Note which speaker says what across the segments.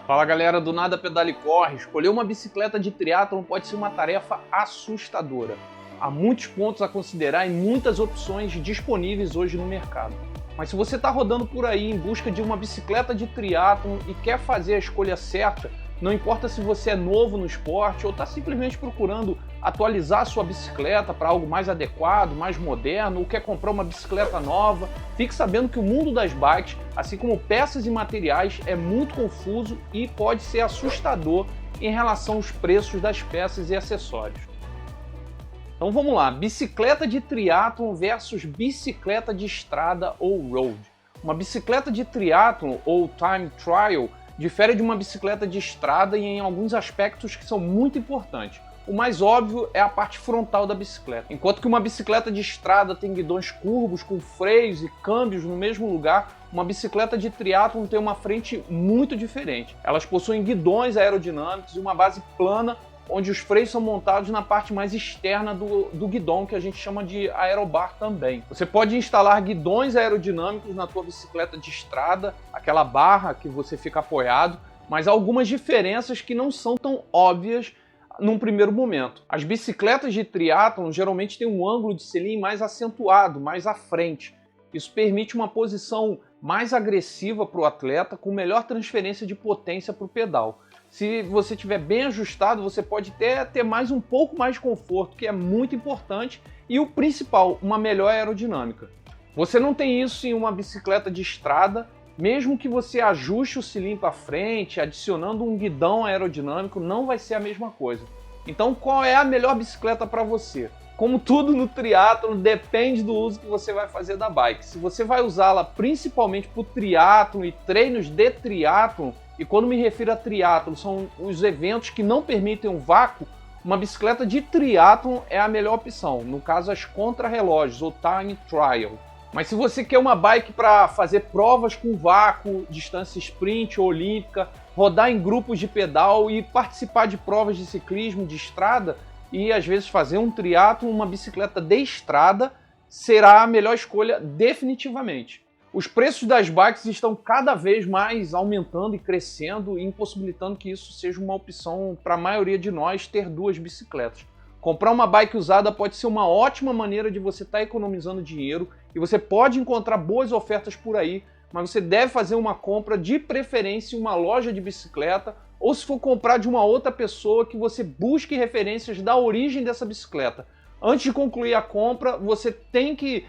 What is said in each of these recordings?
Speaker 1: Fala galera do Nada Pedala e Corre, escolher uma bicicleta de triatlon pode ser uma tarefa assustadora. Há muitos pontos a considerar e muitas opções disponíveis hoje no mercado. Mas se você está rodando por aí em busca de uma bicicleta de triatlon e quer fazer a escolha certa, não importa se você é novo no esporte ou está simplesmente procurando atualizar a sua bicicleta para algo mais adequado, mais moderno, ou quer comprar uma bicicleta nova, fique sabendo que o mundo das bikes, assim como peças e materiais, é muito confuso e pode ser assustador em relação aos preços das peças e acessórios. Então vamos lá, bicicleta de triatlon versus bicicleta de estrada ou road. Uma bicicleta de triatlon ou time trial difere de uma bicicleta de estrada em alguns aspectos que são muito importantes. O mais óbvio é a parte frontal da bicicleta. Enquanto que uma bicicleta de estrada tem guidões curvos com freios e câmbios no mesmo lugar, uma bicicleta de triatlon tem uma frente muito diferente. Elas possuem guidões aerodinâmicos e uma base plana, onde os freios são montados na parte mais externa do guidão, que a gente chama de aerobar também. Você pode instalar guidões aerodinâmicos na tua bicicleta de estrada, aquela barra que você fica apoiado, mas há algumas diferenças que não são tão óbvias num primeiro momento. As bicicletas de triatlon geralmente têm um ângulo de selim mais acentuado, mais à frente. Isso permite uma posição mais agressiva para o atleta, com melhor transferência de potência para o pedal. Se você estiver bem ajustado, você pode até ter um pouco mais de conforto, que é muito importante, e o principal, uma melhor aerodinâmica. Você não tem isso em uma bicicleta de estrada, mesmo que você ajuste o cilindro para frente, adicionando um guidão aerodinâmico, não vai ser a mesma coisa. Então, qual é a melhor bicicleta para você? Como tudo no triatlon, depende do uso que você vai fazer da bike. Se você vai usá-la principalmente para o triatlon e treinos de triatlon, e quando me refiro a triatlon, são os eventos que não permitem um vácuo, uma bicicleta de triatlon é a melhor opção, no caso as contrarrelógios ou time trial. Mas se você quer uma bike para fazer provas com vácuo, distância sprint ou olímpica, rodar em grupos de pedal e participar de provas de ciclismo de estrada e às vezes fazer um triatlon, uma bicicleta de estrada será a melhor escolha definitivamente. Os preços das bikes estão cada vez mais aumentando e crescendo, impossibilitando que isso seja uma opção para a maioria de nós ter duas bicicletas. Comprar uma bike usada pode ser uma ótima maneira de você estar economizando dinheiro e você pode encontrar boas ofertas por aí, mas você deve fazer uma compra de preferência em uma loja de bicicleta ou se for comprar de uma outra pessoa que você busque referências da origem dessa bicicleta. Antes de concluir a compra, você tem que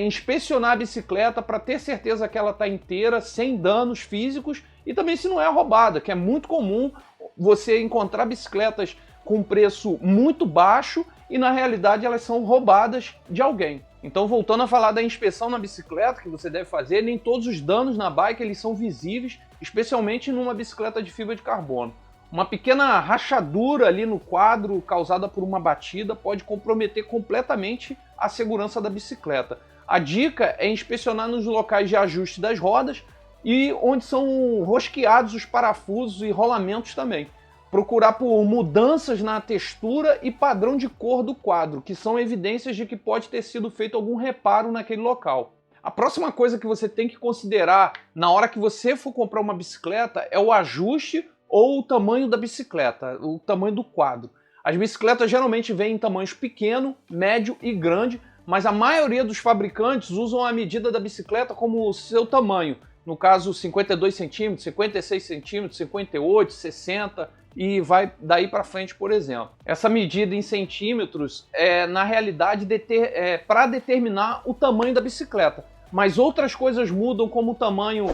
Speaker 1: inspecionar a bicicleta para ter certeza que ela está inteira, sem danos físicos e também se não é roubada, que é muito comum você encontrar bicicletas com preço muito baixo e na realidade elas são roubadas de alguém. Então, voltando a falar da inspeção na bicicleta que você deve fazer, nem todos os danos na bike eles são visíveis, especialmente numa bicicleta de fibra de carbono. Uma pequena rachadura ali no quadro causada por uma batida pode comprometer completamente a segurança da bicicleta. A dica é inspecionar nos locais de ajuste das rodas e onde são rosqueados os parafusos e rolamentos também. Procurar por mudanças na textura e padrão de cor do quadro, que são evidências de que pode ter sido feito algum reparo naquele local. A próxima coisa que você tem que considerar na hora que você for comprar uma bicicleta é o ajuste ou o tamanho da bicicleta, o tamanho do quadro. As bicicletas geralmente vêm em tamanhos pequeno, médio e grande, mas a maioria dos fabricantes usam a medida da bicicleta como o seu tamanho. No caso, 52 cm, 56 cm, 58, 60 e vai daí para frente, por exemplo. Essa medida em centímetros é, na realidade, para determinar o tamanho da bicicleta. Mas outras coisas mudam, como o tamanho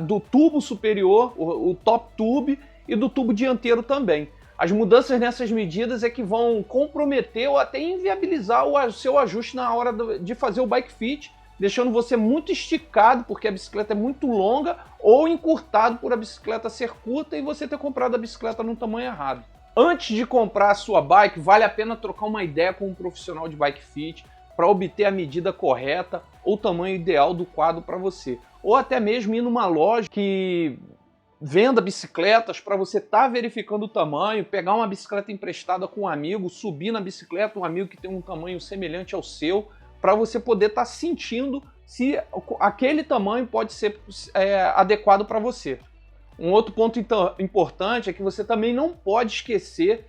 Speaker 1: do tubo superior, o top tube, e do tubo dianteiro também. As mudanças nessas medidas é que vão comprometer ou até inviabilizar o seu ajuste na hora de fazer o bike fit, deixando você muito esticado porque a bicicleta é muito longa ou encurtado por a bicicleta ser curta e você ter comprado a bicicleta no tamanho errado. Antes de comprar a sua bike, vale a pena trocar uma ideia com um profissional de bike fit para obter a medida correta ou o tamanho ideal do quadro para você. Ou até mesmo ir numa loja que venda bicicletas para você estar verificando o tamanho, pegar uma bicicleta emprestada com um amigo, subir na bicicleta, um amigo que tem um tamanho semelhante ao seu, para você poder estar sentindo se aquele tamanho pode ser adequado para você. Um outro ponto importante é que você também não pode esquecer,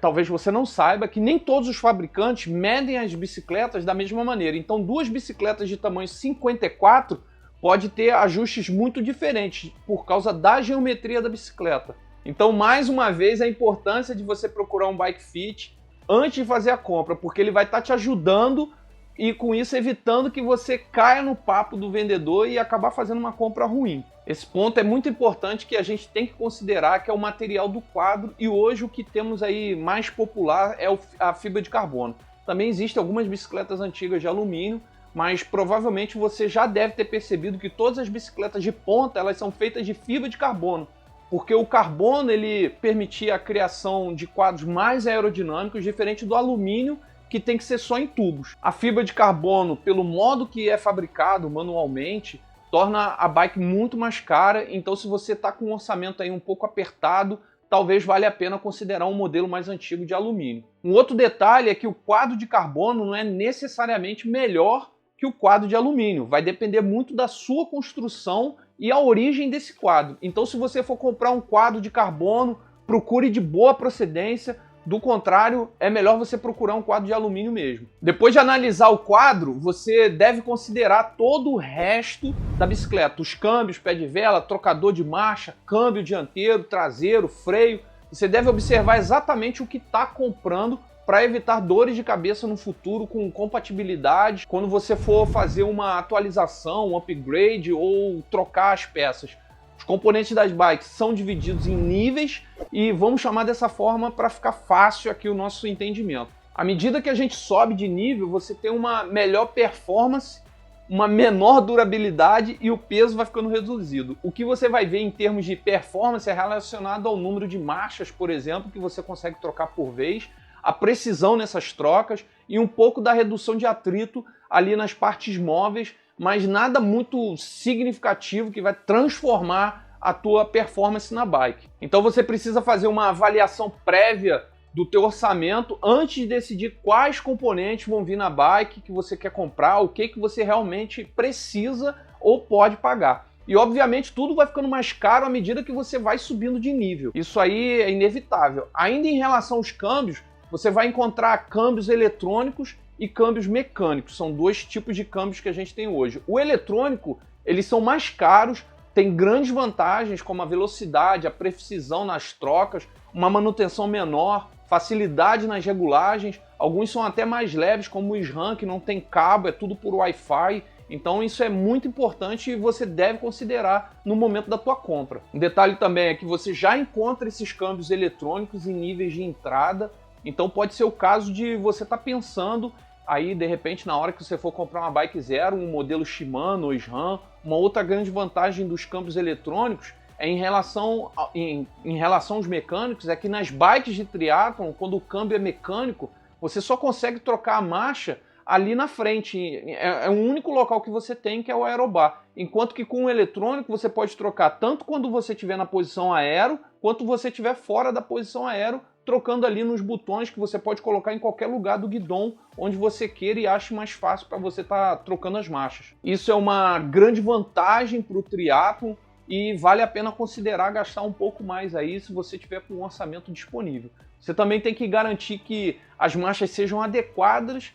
Speaker 1: talvez você não saiba, que nem todos os fabricantes medem as bicicletas da mesma maneira. Então, duas bicicletas de tamanho 54 pode ter ajustes muito diferentes por causa da geometria da bicicleta. Então, mais uma vez, a importância de você procurar um bike fit antes de fazer a compra, porque ele vai estar te ajudando e com isso evitando que você caia no papo do vendedor e acabar fazendo uma compra ruim. Esse ponto é muito importante, que a gente tem que considerar, que é o material do quadro, e hoje o que temos aí mais popular é a fibra de carbono. Também existem algumas bicicletas antigas de alumínio, mas provavelmente você já deve ter percebido que todas as bicicletas de ponta elas são feitas de fibra de carbono, porque o carbono ele permitia a criação de quadros mais aerodinâmicos, diferente do alumínio, que tem que ser só em tubos. A fibra de carbono, pelo modo que é fabricado manualmente, torna a bike muito mais cara. Então, se você está com um orçamento aí um pouco apertado, talvez valha a pena considerar um modelo mais antigo de alumínio. Um outro detalhe é que o quadro de carbono não é necessariamente melhor que o quadro de alumínio. Vai depender muito da sua construção e a origem desse quadro. Então, se você for comprar um quadro de carbono, procure de boa procedência. Do contrário, é melhor você procurar um quadro de alumínio mesmo. Depois de analisar o quadro, você deve considerar todo o resto da bicicleta. Os câmbios, pé de vela, trocador de marcha, câmbio dianteiro, traseiro, freio. Você deve observar exatamente o que está comprando para evitar dores de cabeça no futuro com compatibilidade, quando você for fazer uma atualização, um upgrade ou trocar as peças. Os componentes das bikes são divididos em níveis e vamos chamar dessa forma para ficar fácil aqui o nosso entendimento. À medida que a gente sobe de nível, você tem uma melhor performance, uma menor durabilidade e o peso vai ficando reduzido. O que você vai ver em termos de performance é relacionado ao número de marchas, por exemplo, que você consegue trocar por vez, a precisão nessas trocas e um pouco da redução de atrito ali nas partes móveis, mas nada muito significativo que vai transformar a tua performance na bike. Então você precisa fazer uma avaliação prévia do teu orçamento antes de decidir quais componentes vão vir na bike que você quer comprar, o que você realmente precisa ou pode pagar. E obviamente tudo vai ficando mais caro à medida que você vai subindo de nível. Isso aí é inevitável. Ainda em relação aos câmbios, você vai encontrar câmbios eletrônicos e câmbios mecânicos. São dois tipos de câmbios que a gente tem hoje. O eletrônico, eles são mais caros, tem grandes vantagens como a velocidade, a precisão nas trocas, uma manutenção menor, facilidade nas regulagens. Alguns são até mais leves, como o SRAM, que não tem cabo, é tudo por Wi-Fi. Então isso é muito importante e você deve considerar no momento da tua compra. Um detalhe também é que você já encontra esses câmbios eletrônicos em níveis de entrada. Então pode ser o caso de você estar pensando aí, de repente, na hora que você for comprar uma bike zero, um modelo Shimano ou SRAM. Uma outra grande vantagem dos câmbios eletrônicos é em relação aos mecânicos, é que nas bikes de triatlon, quando o câmbio é mecânico, você só consegue trocar a marcha ali na frente. É o único local que você tem, que é o aerobar. Enquanto que com o eletrônico você pode trocar tanto quando você estiver na posição aero, quanto você estiver fora da posição aero, trocando ali nos botões que você pode colocar em qualquer lugar do guidão, onde você queira e ache mais fácil para você estar trocando as marchas. Isso é uma grande vantagem para o triatlon e vale a pena considerar gastar um pouco mais aí se você tiver com um orçamento disponível. Você também tem que garantir que as marchas sejam adequadas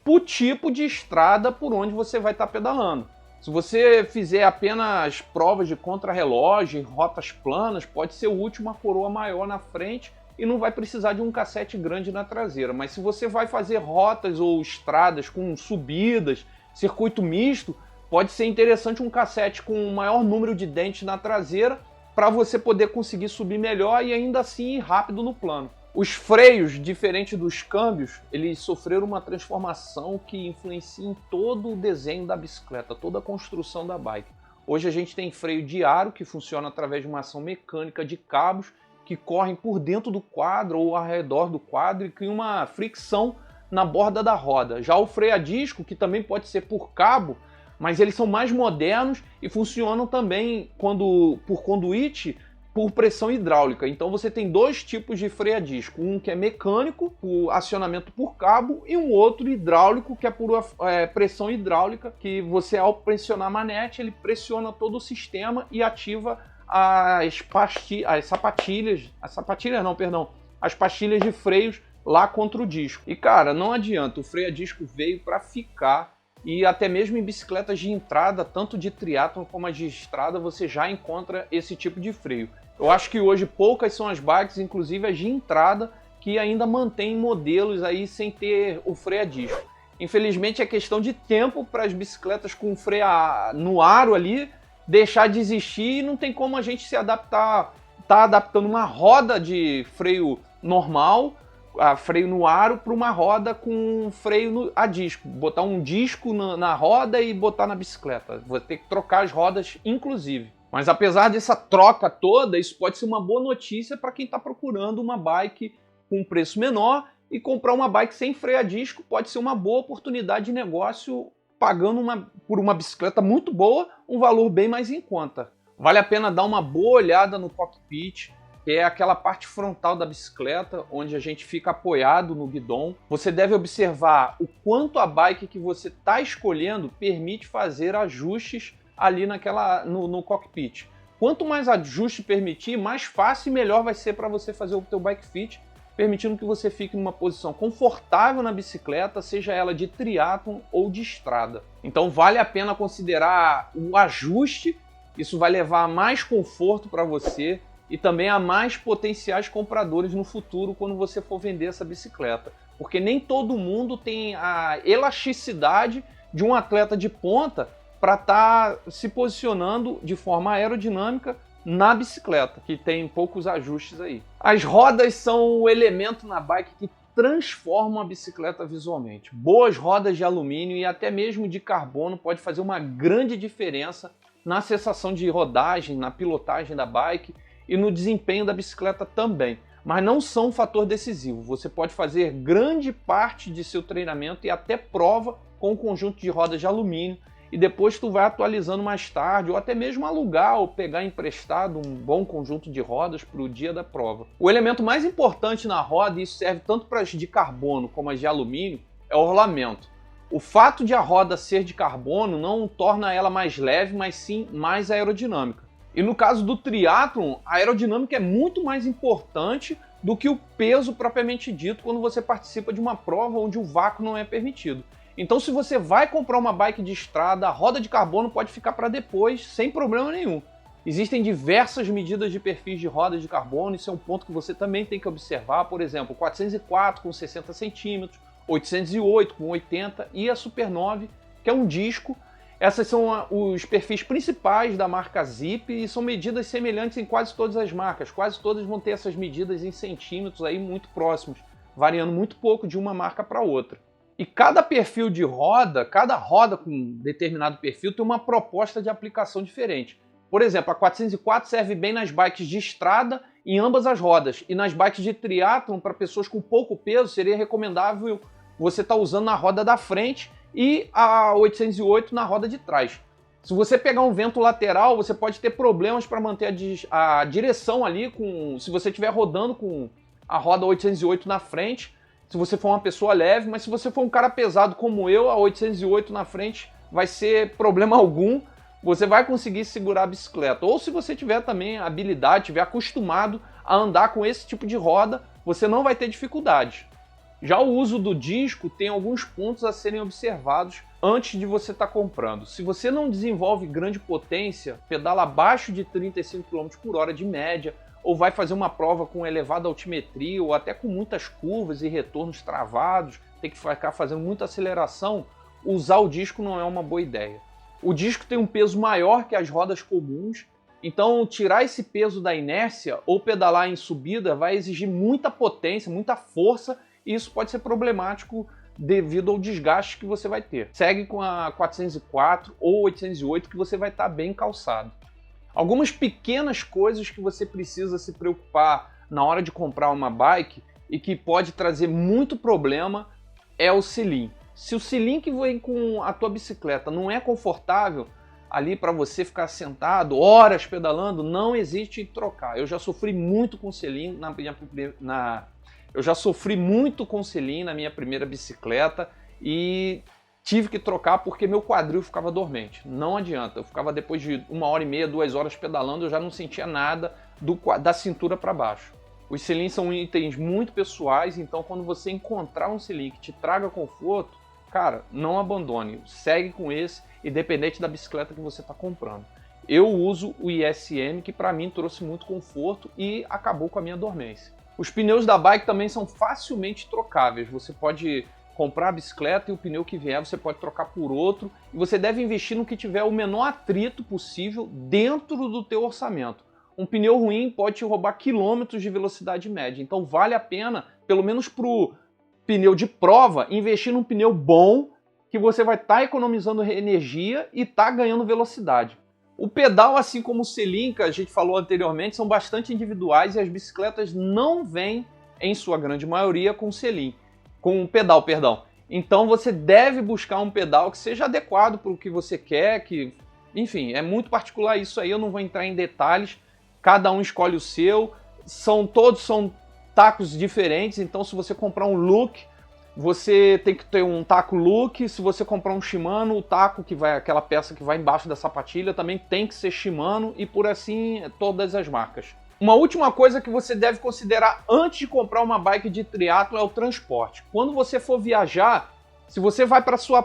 Speaker 1: para o tipo de estrada por onde você vai estar pedalando. Se você fizer apenas provas de contrarrelógio em rotas planas, pode ser útil uma coroa maior na frente e não vai precisar de um cassete grande na traseira. Mas se você vai fazer rotas ou estradas com subidas, circuito misto, pode ser interessante um cassete com um maior número de dentes na traseira para você poder conseguir subir melhor e ainda assim ir rápido no plano. Os freios, diferente dos câmbios, eles sofreram uma transformação que influencia em todo o desenho da bicicleta, toda a construção da bike. Hoje a gente tem freio de aro, que funciona através de uma ação mecânica de cabos que correm por dentro do quadro ou ao redor do quadro e criam uma fricção na borda da roda. Já o freio a disco, que também pode ser por cabo, mas eles são mais modernos e funcionam também por conduíte, por pressão hidráulica. Então você tem dois tipos de freio a disco, um que é mecânico, por acionamento por cabo, e um outro hidráulico, que é por pressão hidráulica, que você, ao pressionar a manete, ele pressiona todo o sistema e ativa as sapatilhas não, perdão, as pastilhas de freios lá contra o disco. E cara, não adianta, o freio a disco veio para ficar, e até mesmo em bicicletas de entrada, tanto de triatlon como as de estrada, você já encontra esse tipo de freio. Eu acho que hoje poucas são as bikes, inclusive as de entrada, que ainda mantêm modelos aí sem ter o freio a disco. Infelizmente é questão de tempo para as bicicletas com freio no aro ali deixar de existir, e não tem como a gente se adaptar, tá adaptando uma roda de freio normal, freio no aro, para uma roda com freio a disco. Botar um disco na roda e botar na bicicleta. Vou ter que trocar as rodas, inclusive. Mas apesar dessa troca toda, isso pode ser uma boa notícia para quem está procurando uma bike com um preço menor, e comprar uma bike sem freio a disco pode ser uma boa oportunidade de negócio, pagando por uma bicicleta muito boa, um valor bem mais em conta. Vale a pena dar uma boa olhada no cockpit, que é aquela parte frontal da bicicleta, onde a gente fica apoiado no guidão. Você deve observar o quanto a bike que você está escolhendo permite fazer ajustes ali no cockpit. Quanto mais ajuste permitir, mais fácil e melhor vai ser para você fazer o teu bike fit, permitindo que você fique numa posição confortável na bicicleta, seja ela de triatlon ou de estrada. Então vale a pena considerar o ajuste, isso vai levar a mais conforto para você e também a mais potenciais compradores no futuro quando você for vender essa bicicleta. Porque nem todo mundo tem a elasticidade de um atleta de ponta para estar se posicionando de forma aerodinâmica na bicicleta, que tem poucos ajustes aí. As rodas são o elemento na bike que transformam a bicicleta visualmente. Boas rodas de alumínio e até mesmo de carbono pode fazer uma grande diferença na sensação de rodagem, na pilotagem da bike e no desempenho da bicicleta também. Mas não são um fator decisivo. Você pode fazer grande parte de seu treinamento e até prova com um conjunto de rodas de alumínio, e depois tu vai atualizando mais tarde, ou até mesmo alugar ou pegar emprestado um bom conjunto de rodas para o dia da prova. O elemento mais importante na roda, e isso serve tanto para as de carbono como as de alumínio, é o rolamento. O fato de a roda ser de carbono não torna ela mais leve, mas sim mais aerodinâmica. E no caso do triatlon, a aerodinâmica é muito mais importante do que o peso propriamente dito quando você participa de uma prova onde o vácuo não é permitido. Então, se você vai comprar uma bike de estrada, a roda de carbono pode ficar para depois, sem problema nenhum. Existem diversas medidas de perfis de rodas de carbono, isso é um ponto que você também tem que observar. Por exemplo, 404 com 60 centímetros, 808 com 80 e a Super 9, que é um disco. Essas são os perfis principais da marca Zipp e são medidas semelhantes em quase todas as marcas. Quase todas vão ter essas medidas em centímetros aí muito próximos, variando muito pouco de uma marca para outra. E cada perfil de roda, cada roda com determinado perfil tem uma proposta de aplicação diferente. Por exemplo, a 404 serve bem nas bikes de estrada em ambas as rodas. E nas bikes de triatlon, para pessoas com pouco peso, seria recomendável você estar usando na roda da frente e a 808 na roda de trás. Se você pegar um vento lateral, você pode ter problemas para manter a direção ali, se você estiver rodando com a roda 808 na frente, se você for uma pessoa leve, mas se você for um cara pesado como eu, a 808 na frente vai ser problema algum, você vai conseguir segurar a bicicleta. Ou se você tiver também a habilidade, tiver acostumado a andar com esse tipo de roda, você não vai ter dificuldade. Já o uso do disco tem alguns pontos a serem observados antes de você estar comprando. Se você não desenvolve grande potência, pedala abaixo de 35 km por hora de média, ou vai fazer uma prova com elevada altimetria, ou até com muitas curvas e retornos travados, tem que ficar fazendo muita aceleração, usar o disco não é uma boa ideia. O disco tem um peso maior que as rodas comuns, então tirar esse peso da inércia ou pedalar em subida vai exigir muita potência, muita força, e isso pode ser problemático devido ao desgaste que você vai ter. Segue com a 404 ou 808 que você vai estar bem calçado. Algumas pequenas coisas que você precisa se preocupar na hora de comprar uma bike e que pode trazer muito problema é o selim. Se o selim que vem com a tua bicicleta não é confortável ali para você ficar sentado horas pedalando, não existe trocar. Eu já sofri muito com selim na minha primeira bicicleta e tive que trocar porque meu quadril ficava dormente. Não adianta, eu ficava depois de 1h30, 2 horas pedalando, eu já não sentia nada da cintura para baixo. Os selins são itens muito pessoais, então quando você encontrar um selim que te traga conforto, cara, não abandone, segue com esse, independente da bicicleta que você está comprando. Eu uso o ISM, que para mim trouxe muito conforto e acabou com a minha dormência. Os pneus da bike também são facilmente trocáveis, você pode comprar a bicicleta e o pneu que vier você pode trocar por outro, e você deve investir no que tiver o menor atrito possível dentro do teu orçamento. Um pneu ruim pode te roubar quilômetros de velocidade média, então vale a pena, pelo menos para o pneu de prova, investir num pneu bom, que você vai estar economizando energia e ganhando velocidade. O pedal, assim como o selim, que a gente falou anteriormente, são bastante individuais e as bicicletas não vêm, em sua grande maioria, com selim. Com pedal, perdão. Então você deve buscar um pedal que seja adequado para o que você quer, enfim, é muito particular isso aí, eu não vou entrar em detalhes, cada um escolhe o seu, todos são tacos diferentes, então se você comprar um Look, você tem que ter um taco Look, se você comprar um Shimano, o taco aquela peça que vai embaixo da sapatilha também tem que ser Shimano e por assim todas as marcas. Uma última coisa que você deve considerar antes de comprar uma bike de triatlo é o transporte. Quando você for viajar, se você vai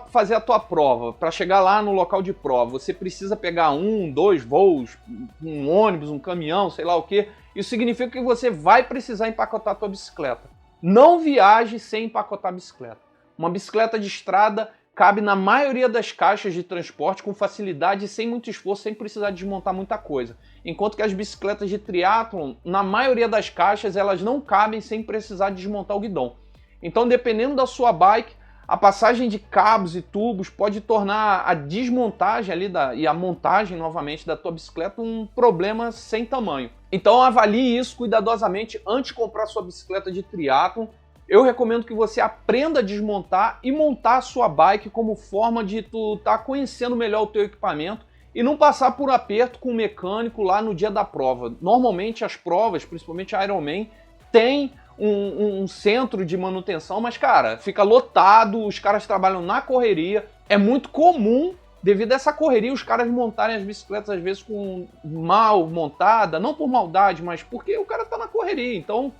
Speaker 1: fazer a tua prova, para chegar lá no local de prova, você precisa pegar 1, 2 voos, um ônibus, um caminhão, sei lá o que. Isso significa que você vai precisar empacotar a tua bicicleta. Não viaje sem empacotar a bicicleta. Uma bicicleta de estrada cabe na maioria das caixas de transporte com facilidade e sem muito esforço, sem precisar desmontar muita coisa. Enquanto que as bicicletas de triatlon, na maioria das caixas, elas não cabem sem precisar desmontar o guidão. Então, dependendo da sua bike, a passagem de cabos e tubos pode tornar a desmontagem e a montagem novamente da tua bicicleta um problema sem tamanho. Então avalie isso cuidadosamente antes de comprar sua bicicleta de triatlon. Eu recomendo que você aprenda a desmontar e montar a sua bike como forma de tu estar conhecendo melhor o teu equipamento e não passar por aperto com o mecânico lá no dia da prova. Normalmente as provas, principalmente a Ironman, tem um centro de manutenção, mas cara, fica lotado, os caras trabalham na correria, é muito comum, devido a essa correria, os caras montarem as bicicletas às vezes com mal montada, não por maldade, mas porque o cara tá na correria, então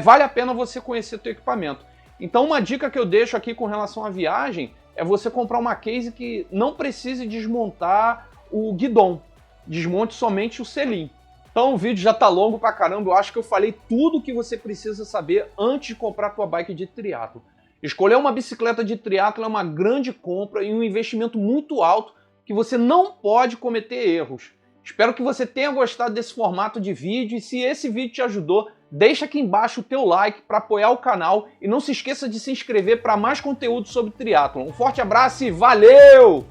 Speaker 1: vale a pena você conhecer o teu equipamento. Então uma dica que eu deixo aqui com relação à viagem é você comprar uma case que não precise desmontar o guidão, desmonte somente o selim. Então o vídeo já tá longo pra caramba, eu acho que eu falei tudo o que você precisa saber antes de comprar a tua bike de triatlo. Escolher uma bicicleta de triatlo é uma grande compra e um investimento muito alto que você não pode cometer erros. Espero que você tenha gostado desse formato de vídeo e se esse vídeo te ajudou, deixa aqui embaixo o teu like para apoiar o canal e não se esqueça de se inscrever para mais conteúdo sobre triatlon. Um forte abraço e valeu!